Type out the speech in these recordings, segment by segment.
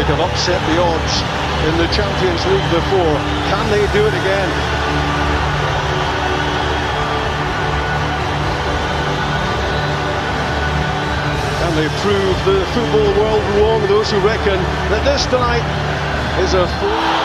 Celtic have upset the odds in the Champions League before. Can they do it again? Can they prove the football world wrong, those who reckon that this tonight is a full...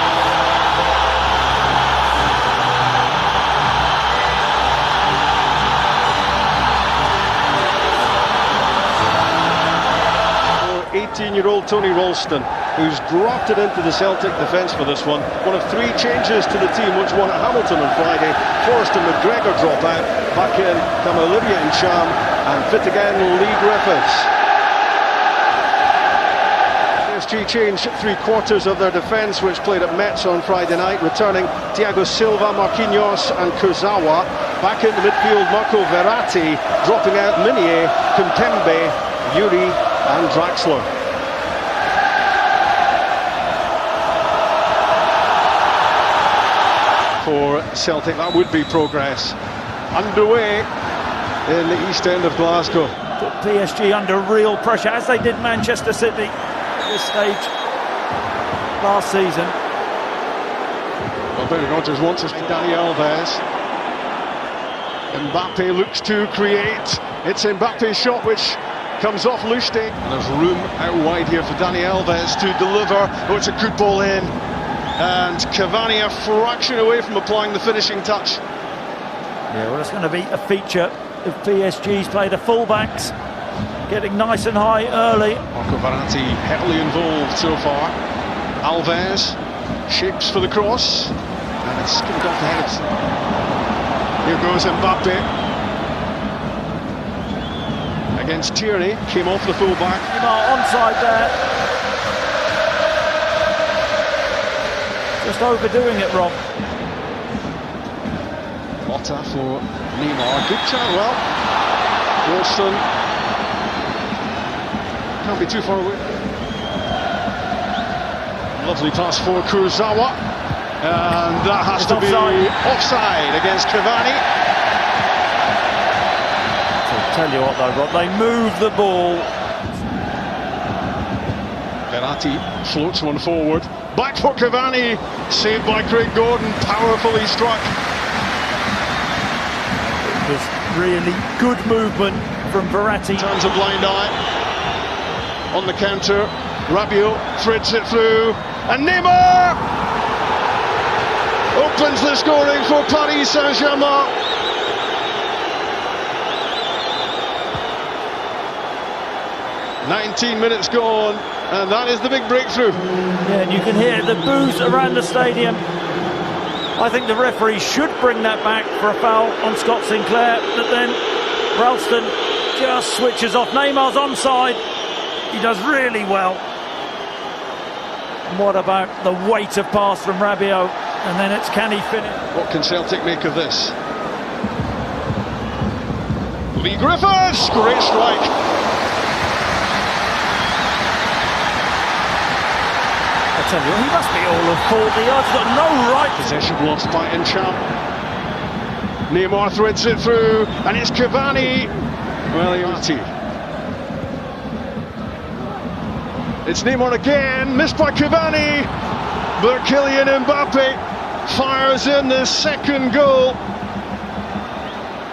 18-year-old Tony Ralston, who's dropped it into the Celtic defence for this one. One of three changes to the team, which won at Hamilton on Friday. Forrest and McGregor drop out. Back in come Olivia and Cham, and fit again Lee Griffiths. PSG changed three-quarters of their defence, which played at Metz on Friday night, returning Thiago Silva, Marquinhos and Kurzawa. Back into midfield, Marco Verratti, dropping out Minier, Kimpembe, Yuri and Draxler. For Celtic, that would be progress. Underway in the east end of Glasgow. Put PSG under real pressure, as they did Manchester City at this stage last season. Well, Brendan Rodgers wants us to Dani Alves. Mbappe looks to create. It's Mbappe's shot which comes off Lustig. And there's room out wide here for Dani Alves to deliver. Oh, it's a good ball in. And Cavani a fraction away from applying the finishing touch. Yeah, well, it's going to be a feature of PSG's play. The fullbacks getting nice and high early. Marco Verratti heavily involved so far. Alves shapes for the cross. And it's skimmed off the head. Here goes Mbappe. Against Tierney, came off the full-back. Onside there. Just overdoing it, Rob. Motta for Neymar. Good chance, well. Wilson. Can't be too far away. Lovely pass for Kurzawa. And that has to be offside against Cavani. Tell you what though, Rob, they move the ball. Verratti floats one forward. Back for Cavani. Saved by Craig Gordon. Powerfully struck. It was really good movement from Verratti. Turns a blind eye. On the counter, Rabiot threads it through. And Neymar opens the scoring for Paris Saint-Germain. 19 minutes gone, and that is the big breakthrough. Yeah, and you can hear the boos around the stadium. I think the referee should bring that back for a foul on Scott Sinclair, but then Ralston just switches off. Neymar's onside. He does really well. And what about the weight of pass from Rabiot? And then it's can he finish? What can Celtic make of this? Lee Griffiths, great strike. I tell you, he must be all of 40 yards, got no right. Possession lost by Encham. Neymar threads it through, and it's Cavani. Well, it's Neymar again, missed by Cavani. But Kylian Mbappe fires in the second goal.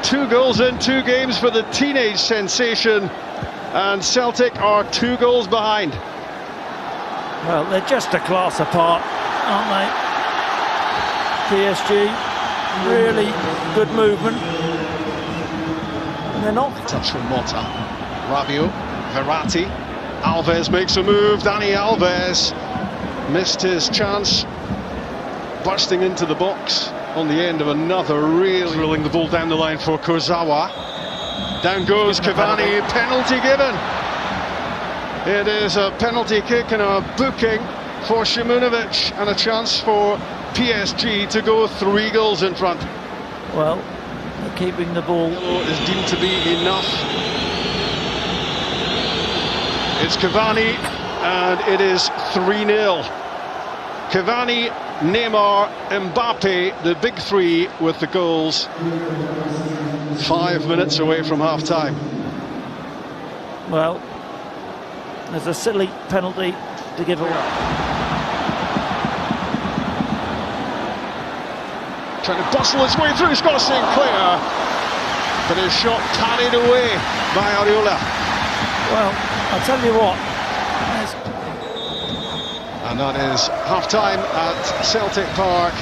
2 goals in 2 games for the teenage sensation, and Celtic are 2 goals behind. Well, they're just a class apart, aren't they? PSG, really good movement. And they're not. Touch from Motta. Rabiot, Verratti. Alves makes a move. Dani Alves missed his chance. Bursting into the box on the end of another really drilling the ball down the line for Kurzawa. Down goes Cavani, penalty given. It is a penalty kick and a booking for Shimunovic, and a chance for PSG to go 3 goals in front. Well, they're keeping the ball. Is deemed to be enough. It's Cavani, and it is 3-0. Cavani, Neymar, Mbappe, the big 3 with the goals. 5 minutes away from half-time. Well, there's a silly penalty to give away. Trying to bustle his way through Scott Sinclair, but his shot carried away by Areola. Well, I'll tell you what. And that is half-time at Celtic Park.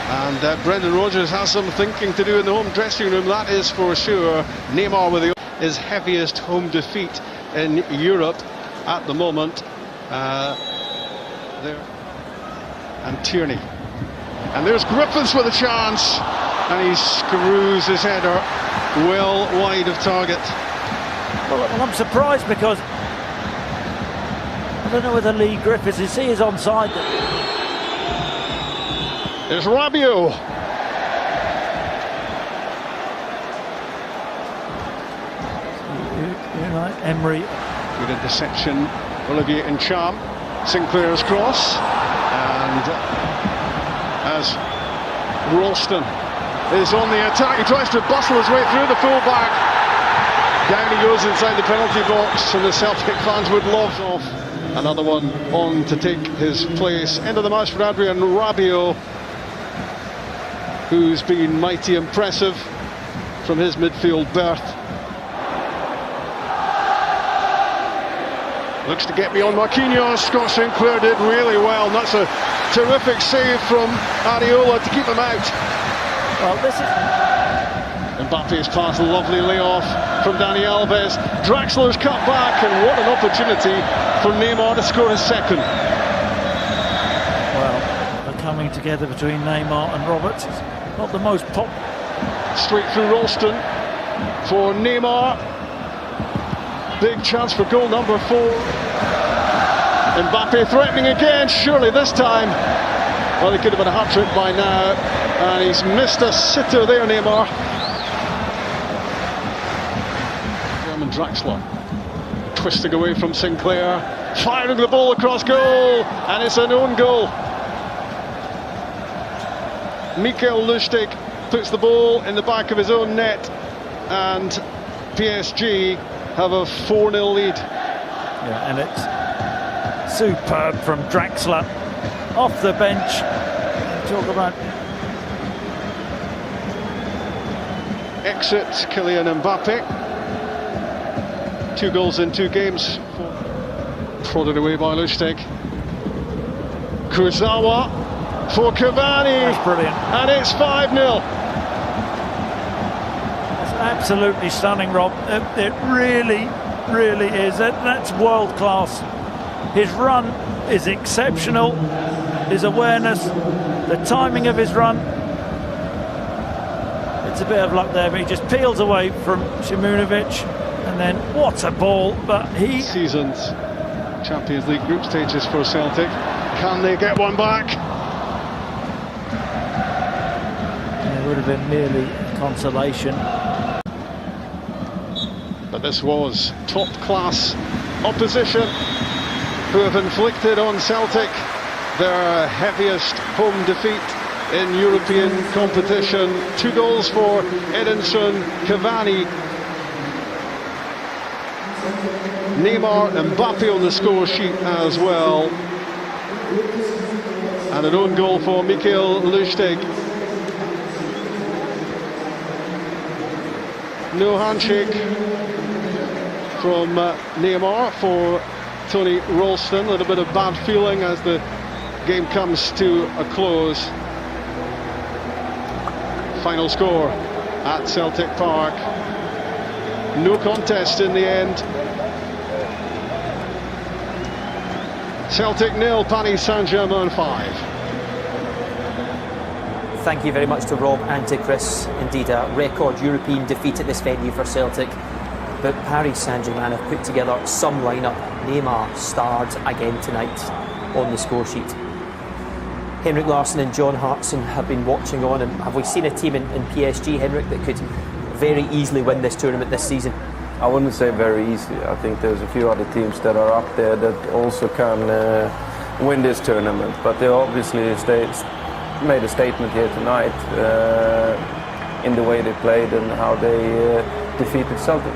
And Brendan Rodgers has some thinking to do in the home dressing room, that is for sure. Neymar with his heaviest home defeat in Europe at the moment. There. And Tierney. And there's Griffiths with a chance. And he screws his header well wide of target. Well, I'm surprised because I don't know whether Lee Griffiths is onside. There's Rabiot. Emery. Good interception, Olivier Ncham. Sinclair's cross. And as Ralston is on the attack, he tries to bustle his way through the full-back. Down he goes inside the penalty box, and the Celtic fans would love off. Another one on to take his place. End of the match for Adrien Rabiot, who's been mighty impressive from his midfield berth. Looks to get beyond Marquinhos. Scott Sinclair did really well, and that's a terrific save from Areola to keep him out. Well, this is... Mbappe's pass, a lovely layoff from Dani Alves. Draxler's cut back, and what an opportunity for Neymar to score his second. Well, the coming together between Neymar and Roberts is not the most pop. Straight through Ralston for Neymar. Big chance for goal number 4. Mbappe threatening again, surely this time. Well, he could have had a hat-trick by now, and he's missed a sitter there, Neymar. German Draxler twisting away from Sinclair, firing the ball across goal, and it's an own goal. Mikel Lustig puts the ball in the back of his own net, and PSG have a 4-0 lead. Yeah, and it's superb from Draxler off the bench. Talk about exit Kylian Mbappe. 2 goals in 2 games. Prodded away by Lustig. Kurzawa for Cavani. That's brilliant. And it's 5-0. Absolutely stunning, Rob. It really, really is. That's world class. His run is exceptional. His awareness, the timing of his run. It's a bit of luck there, but he just peels away from Shimunovic, and then what a ball! But he season's Champions League group stages for Celtic. Can they get one back? It would have been merely consolation. But this was top-class opposition who have inflicted on Celtic their heaviest home defeat in European competition. 2 goals for Edinson Cavani. Neymar and Mbappe on the score sheet as well. And an own goal for Mikel Lustig. No handshake from Neymar for Tony Ralston. A little bit of bad feeling as the game comes to a close. Final score at Celtic Park. No contest in the end. Celtic 0, Paris Saint-Germain 5. Thank you very much to Rob and to Chris. Indeed, a record European defeat at this venue for Celtic. But Paris Saint-Germain have put together some lineup. Neymar starred again tonight on the score sheet. Henrik Larsson and John Hartson have been watching on, and have we seen a team in PSG, Henrik, that could very easily win this tournament this season? I wouldn't say very easily. I think there's a few other teams that are up there that also can win this tournament, but they obviously made a statement here tonight in the way they played and how they defeated Celtic.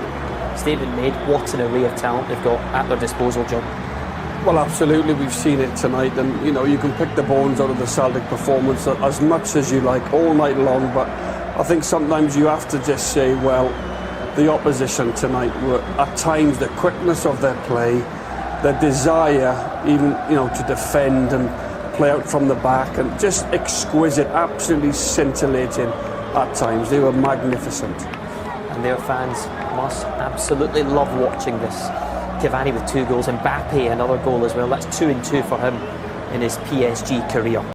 Statement made. What an array of talent they've got at their disposal, John. Well, absolutely, we've seen it tonight, and you can pick the bones out of the Celtic performance as much as you like all night long, but I think sometimes you have to just say, well, the opposition tonight were at times the quickness of their play, their desire even to defend and play out from the back, and just exquisite, absolutely scintillating at times. They were magnificent. And their fans must absolutely love watching this. Cavani with 2 goals, Mbappe another goal as well. That's 2 and 2 for him in his PSG career.